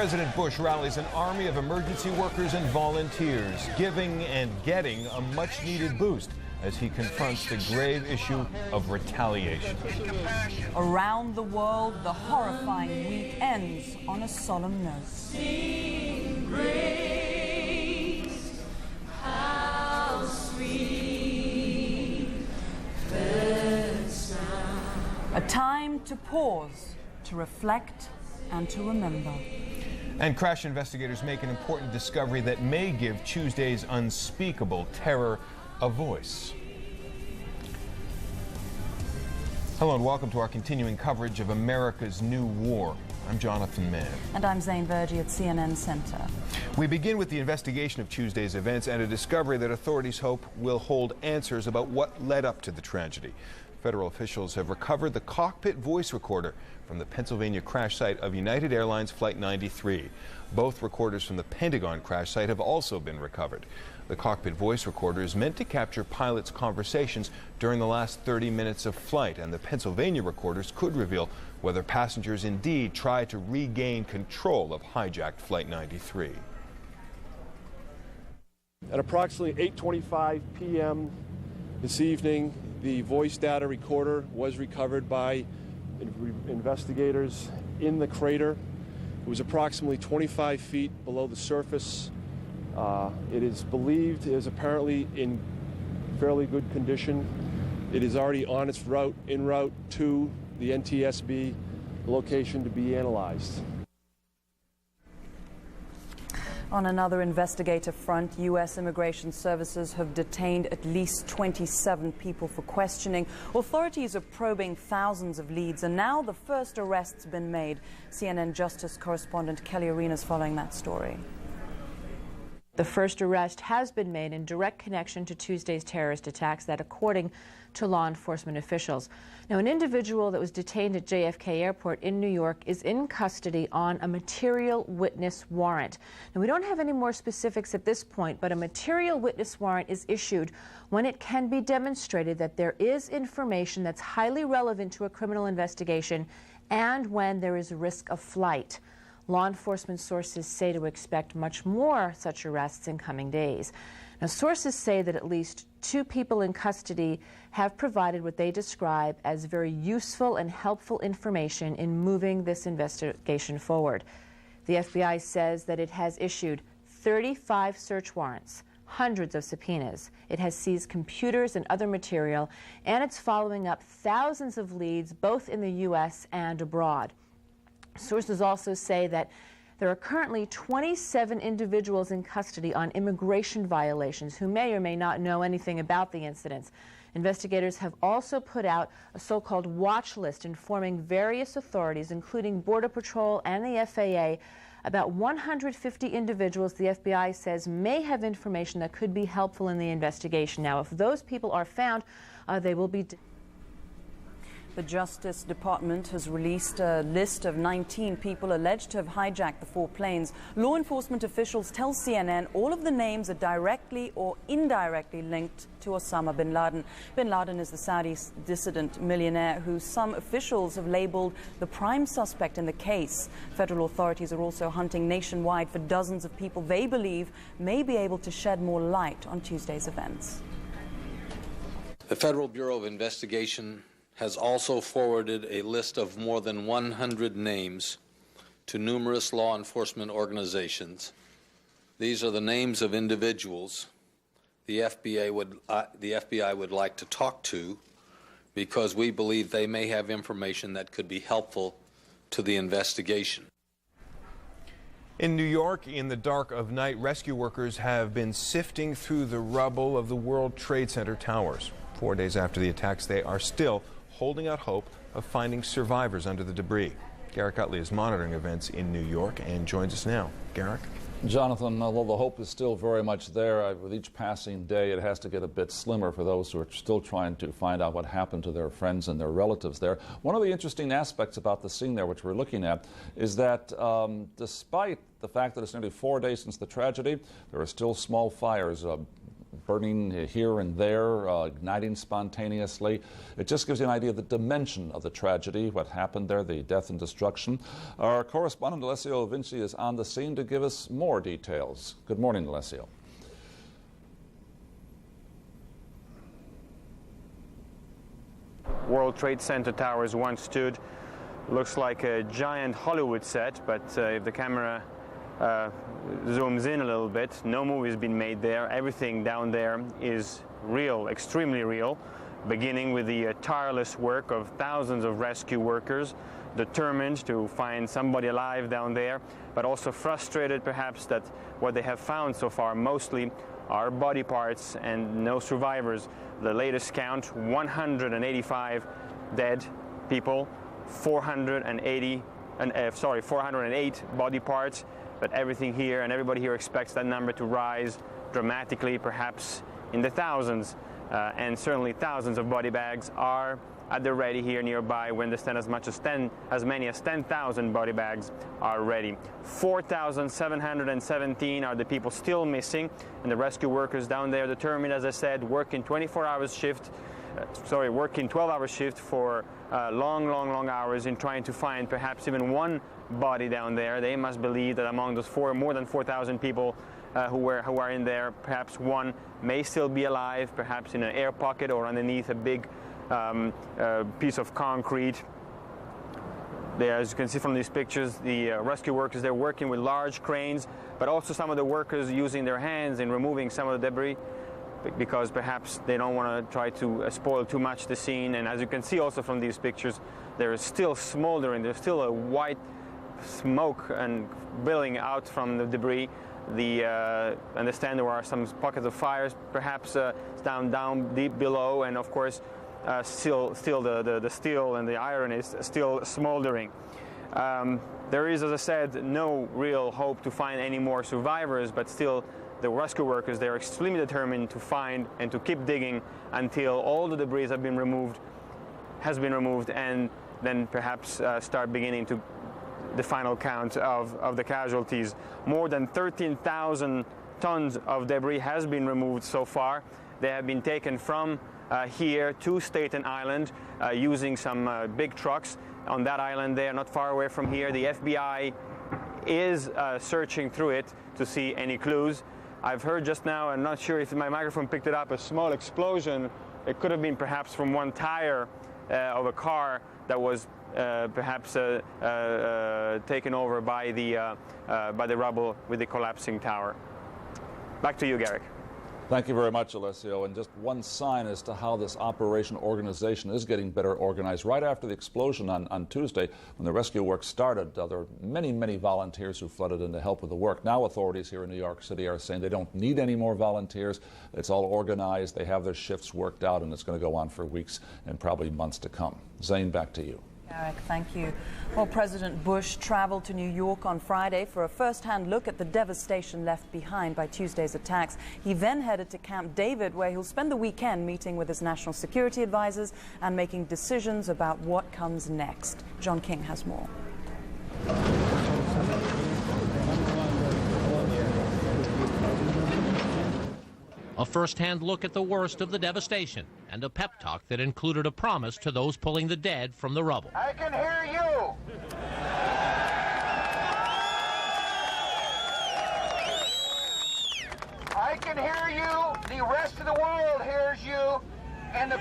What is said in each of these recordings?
President Bush rallies an army of emergency workers and volunteers, giving and getting a much-needed boost as he confronts the grave issue of retaliation. Around the world, the horrifying week ends on a solemn note. Sing grace, how sweet the sound. A time to pause, to reflect, and to remember. And crash investigators make an important discovery that may give Tuesday's unspeakable terror a voice. Hello and welcome to our continuing coverage of America's new war. I'm Jonathan Mann. And I'm Zane Verjee at CNN Center. We begin with the investigation of Tuesday's events and a discovery that authorities hope will hold answers about what led up to the tragedy. Federal officials have recovered the cockpit voice recorder from the Pennsylvania crash site of United Airlines Flight 93. Both recorders from the Pentagon crash site have also been recovered. The cockpit voice recorder is meant to capture pilots' conversations during the last 30 minutes of flight, and the Pennsylvania recorders could reveal whether passengers indeed tried to regain control of hijacked Flight 93. At approximately 8:25 p.m. this evening, the voice data recorder was recovered by investigators in the crater. It was approximately 25 feet below the surface. It is believed it is apparently in fairly good condition. It is already on its route, en route to the NTSB location to be analyzed. On another investigative front, U.S. Immigration Services have detained at least 27 people for questioning. Authorities are probing thousands of leads, and now the first arrest's been made. CNN Justice correspondent Kelly Arena is following that story. The first arrest has been made in direct connection to Tuesday's terrorist attacks, that according to law enforcement officials. Now, an individual that was detained at JFK Airport in New York is in custody on a material witness warrant. Now, we don't have any more specifics at this point, but a material witness warrant is issued when it can be demonstrated that there is information that's highly relevant to a criminal investigation and when there is a risk of flight. Law enforcement sources say to expect much more such arrests in coming days. Now, sources say that at least 2 people in custody have provided what they describe as very useful and helpful information in moving this investigation forward. The FBI says that it has issued 35 search warrants, hundreds of subpoenas. It has seized computers and other material, and it's following up thousands of leads both in the U.S. and abroad. Sources also say that there are currently 27 individuals in custody on immigration violations who may or may not know anything about the incidents. Investigators have also put out a so-called watch list informing various authorities, including Border Patrol and the FAA, about 150 individuals the FBI says may have information that could be helpful in the investigation. Now, if those people are found, they will be... The Justice Department has released a list of 19 people alleged to have hijacked the 4 planes. Law enforcement officials tell CNN all of the names are directly or indirectly linked to Osama bin Laden. Bin Laden is the Saudi dissident millionaire who some officials have labeled the prime suspect in the case. Federal authorities are also hunting nationwide for dozens of people they believe may be able to shed more light on Tuesday's events. The Federal Bureau of Investigation has also forwarded a list of more than 100 names to numerous law enforcement organizations. These are the names of individuals the FBI would like to talk to because we believe they may have information that could be helpful to the investigation. In New York, in the dark of night, rescue workers have been sifting through the rubble of the World Trade Center towers. 4 days after the attacks, they are still holding out hope of finding survivors under the debris. Garrick Utley is monitoring events in New York and joins us now. Garrick? Jonathan, although the hope is still very much there, with each passing day it has to get a bit slimmer for those who are still trying to find out what happened to their friends and their relatives there. One of the interesting aspects about the scene there, which we're looking at, is that despite the fact that it's nearly 4 days since the tragedy, there are still small fires burning here and there, igniting spontaneously. It just gives you an idea of the dimension of the tragedy, what happened there, the death and destruction. Our correspondent Alessio Vinci is on the scene to give us more details. Good morning, Alessio. World Trade Center towers once stood. Looks like a giant Hollywood set, but if the camera zooms in a little bit, no movie has been made there. Everything down there is real, extremely real, beginning with the tireless work of thousands of rescue workers determined to find somebody alive down there, but also frustrated perhaps that what they have found so far mostly are body parts and no survivors. The latest count, 185 dead people, 408 body parts, but everything here and everybody here expects that number to rise dramatically, perhaps in the thousands, and certainly thousands of body bags are at the ready here nearby. We understand as many as 10,000 body bags are ready. 4,717 are the people still missing, and the rescue workers down there determined, as I said, working 12-hour shift for long hours in trying to find perhaps even one body down there. They must believe that among those more than 4,000 people who are in there, perhaps one may still be alive, perhaps in an air pocket or underneath a big piece of concrete. There, as you can see from these pictures, the rescue workers, they're working with large cranes, but also some of the workers using their hands in removing some of the debris, because perhaps they don't want to try to spoil too much the scene. And as you can see also from these pictures, there is still smoldering, there's still a white smoke and billowing out from the debris. Understand there are some pockets of fires, perhaps down deep below, and of course still the steel and the iron is still smoldering. There is, as I said, no real hope to find any more survivors, but still the rescue workers, they are extremely determined to find and to keep digging until all the debris has been removed, and then perhaps start beginning to the final count of the casualties. More than 13,000 tons of debris has been removed so far. They have been taken from here to Staten Island using some big trucks on that island there, not far away from here. The FBI is searching through it to see any clues. I've heard just now, I'm not sure if my microphone picked it up, a small explosion. It could have been perhaps from one tire of a car that was perhaps taken over by the rubble with the collapsing tower. Back to you, Garrick. Thank you very much, Alessio. And just one sign as to how this operation organization is getting better organized. Right after the explosion on Tuesday, when the rescue work started, there were many volunteers who flooded in to help with the work. Now authorities here in New York City are saying they don't need any more volunteers. It's all organized. They have their shifts worked out, and it's going to go on for weeks and probably months to come. Zane, back to you. Eric, thank you. Well, President Bush traveled to New York on Friday for a first-hand look at the devastation left behind by Tuesday's attacks. He then headed to Camp David, where he'll spend the weekend meeting with his national security advisors and making decisions about what comes next. John King has more. A first-hand look at the worst of the devastation and a pep talk that included a promise to those pulling the dead from the rubble. I can hear you. I can hear you. The rest of the world hears you. And the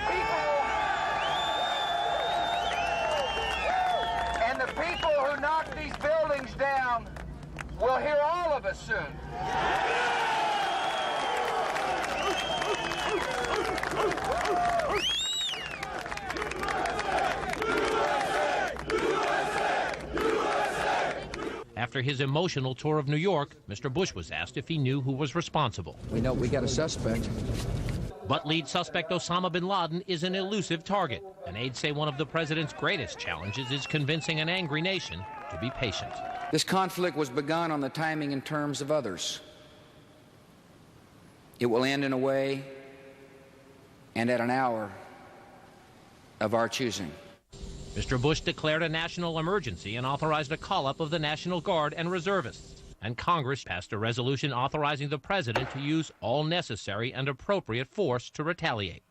people who knock these buildings down will hear all of us soon. After his emotional tour of New York, Mr. Bush was asked if he knew who was responsible. We know we got a suspect. But lead suspect Osama bin Laden is an elusive target, and aides say one of the president's greatest challenges is convincing an angry nation to be patient. This conflict was begun on the timing and terms of others. It will end in a way and at an hour of our choosing. Mr. Bush declared a national emergency and authorized a call-up of the National Guard and reservists. And Congress passed a resolution authorizing the president to use all necessary and appropriate force to retaliate.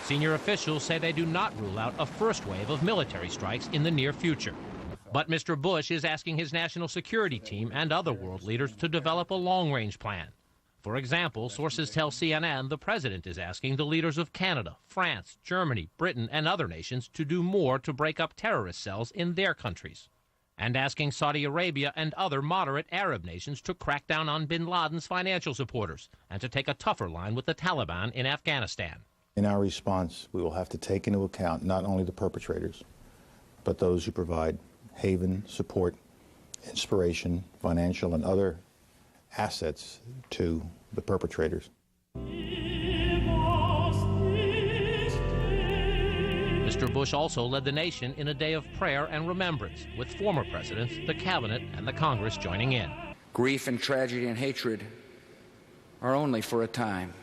Senior officials say they do not rule out a first wave of military strikes in the near future. But Mr. Bush is asking his national security team and other world leaders to develop a long-range plan. For example, sources tell CNN the president is asking the leaders of Canada, France, Germany, Britain, and other nations to do more to break up terrorist cells in their countries, and asking Saudi Arabia and other moderate Arab nations to crack down on bin Laden's financial supporters and to take a tougher line with the Taliban in Afghanistan. In our response, we will have to take into account not only the perpetrators, but those who provide haven, support, inspiration, financial, and other assets to the perpetrators. Mr. Bush also led the nation in a day of prayer and remembrance, with former presidents, the cabinet, and the Congress joining in. Grief and tragedy and hatred are only for a time.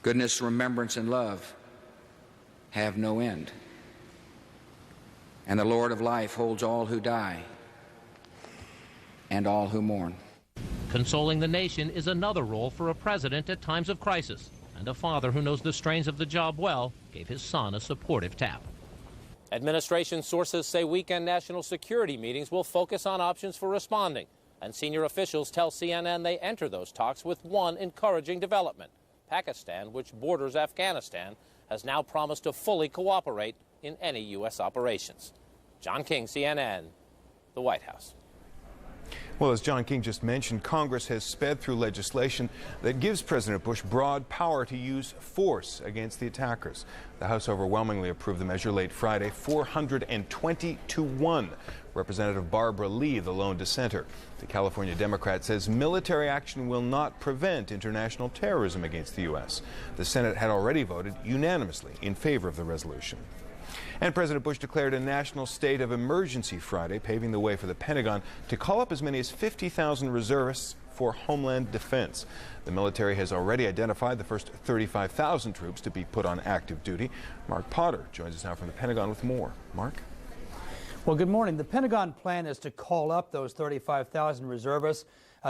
Goodness, remembrance, and love have no end. And the Lord of life holds all who die and all who mourn. Consoling the nation is another role for a president at times of crisis, and a father who knows the strains of the job well gave his son a supportive tap. Administration sources say weekend national security meetings will focus on options for responding, and senior officials tell CNN they enter those talks with one encouraging development. Pakistan, which borders Afghanistan, has now promised to fully cooperate in any U.S. operations. John King, CNN, the White House. Well, as John King just mentioned, Congress has sped through legislation that gives President Bush broad power to use force against the attackers. The House overwhelmingly approved the measure late Friday, 420 to 1. Representative Barbara Lee, the lone dissenter. The California Democrat says military action will not prevent international terrorism against the U.S. The Senate had already voted unanimously in favor of the resolution. And President Bush declared a national state of emergency Friday, paving the way for the Pentagon to call up as many as 50,000 reservists for homeland defense. The military has already identified the first 35,000 troops to be put on active duty. Mark Potter joins us now from the Pentagon with more. Mark? Well, good morning. The Pentagon plan is to call up those 35,000 reservists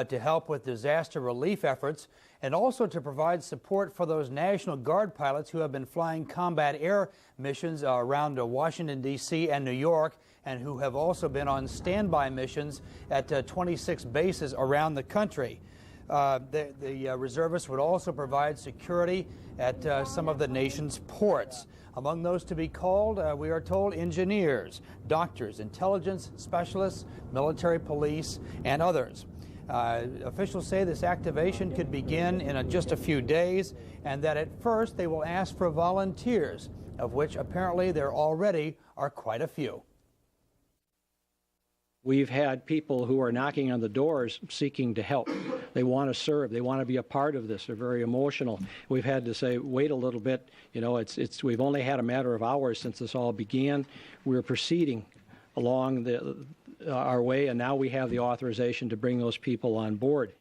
to help with disaster relief efforts and also to provide support for those National Guard pilots who have been flying combat air missions around Washington, D.C. and New York, and who have also been on standby missions at 26 bases around the country. The reservists would also provide security at some of the nation's ports. Among those to be called, we are told, engineers, doctors, intelligence specialists, military police, and others. Officials say this activation could begin in just a few days, and that at first they will ask for volunteers, of which apparently there already are quite a few. We've had people who are knocking on the doors seeking to help. They want to serve. They want to be a part of this. They're very emotional. We've had to say, wait a little bit. You know, we've only had a matter of hours since this all began. We're proceeding along our way, and now we have the authorization to bring those people on board.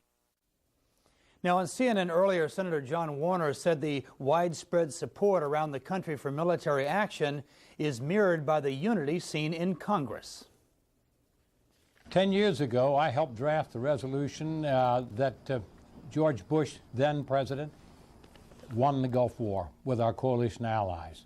Now, on CNN earlier, Senator John Warner said the widespread support around the country for military action is mirrored by the unity seen in Congress. 10 years ago, I helped draft the resolution that George Bush, then president, won the Gulf War with our coalition allies.